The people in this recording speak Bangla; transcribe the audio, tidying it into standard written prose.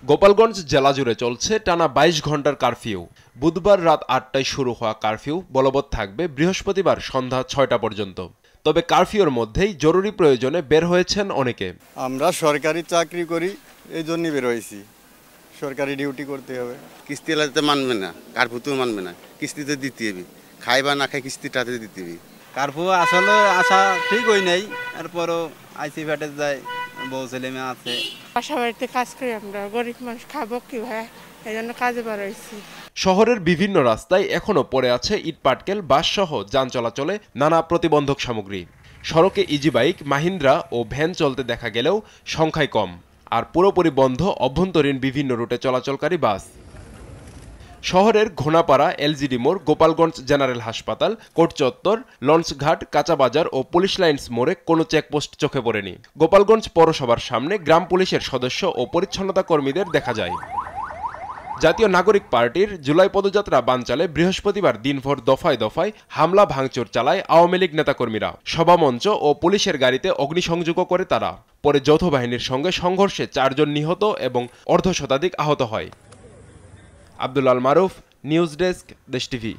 গোপালগঞ্জ জেলা জুড়ে চলছে টানা ২২ ঘন্টার কারফিউ। বুধবার রাত ৮টায় শুরু হওয়া কারফিউ বলবৎ থাকবে বৃহস্পতিবার সন্ধ্যা ৬টা পর্যন্ত। তবে কারফিউর মধ্যেই জরুরি প্রয়োজনে বের হয়েছেন অনেকে। আমরা সরকারি চাকরি করি, এই জন্যই বের হয়েছি, সরকারি ডিউটি করতে হবে। কিস্তি এলাকাতে মানবে না, কার্ফিউতেও মানবে না, কিস্তিতে দিতে হবে, খাই বা না খাই কিস্তিটাতে দিতে হবে। কার্ফিউ আসলে আসা ঠিক হই নাই, এরপরও আইসি ফ্যাটে যায়, বউ ছেলে মেয়ে আছে। বাসা বাড়িতে কাজ করি, আমরা গরিব মানুষ, খাবো কি ভাই, এই জন্য কাজে বার হয়েছি। শহরের বিভিন্ন রাস্তায় এখনও পড়ে আছে ইট পাটকেল, বাস সহ যান চলাচলে নানা প্রতিবন্ধক সামগ্রী। সড়কে ইজি বাইক, মাহিন্দ্রা ও ভ্যান চলতে দেখা গেলেও সংখ্যায় কম। আর পুরোপুরি বন্ধ অভ্যন্তরীণ বিভিন্ন রুটে চলাচলকারী বাস। শহরের ঘোনাপাড়া, এলজিডি মোড়, গোপালগঞ্জ জেনারেল হাসপাতাল, কোর্ট চত্বর, লঞ্চঘাট, কাঁচাবাজার ও পুলিশ লাইন্স মোড়ে কোনো চেকপোস্ট চোখে পড়েনি। গোপালগঞ্জ পৌরসভার সামনে গ্রাম পুলিশের সদস্য ও পরিচ্ছন্নতা কর্মীদের দেখা যায়। জাতীয় নাগরিক পার্টির জুলাই পদযাত্রা বানচালে বৃহস্পতিবার দিনভর দফায় দফায় হামলা ভাঙচুর চালায় আওয়ামী লীগ নেতাকর্মীরা। সভামঞ্চ ও পুলিশের গাড়িতে অগ্নিসংযোগও করে তারা। পরে যৌথ বাহিনীর সঙ্গে সংঘর্ষে ৪ জন নিহত এবং অর্ধশতাধিক আহত হয়। আব্দুল আল মারুফ, নিউজ ডেস্ক, দেশ টিভি।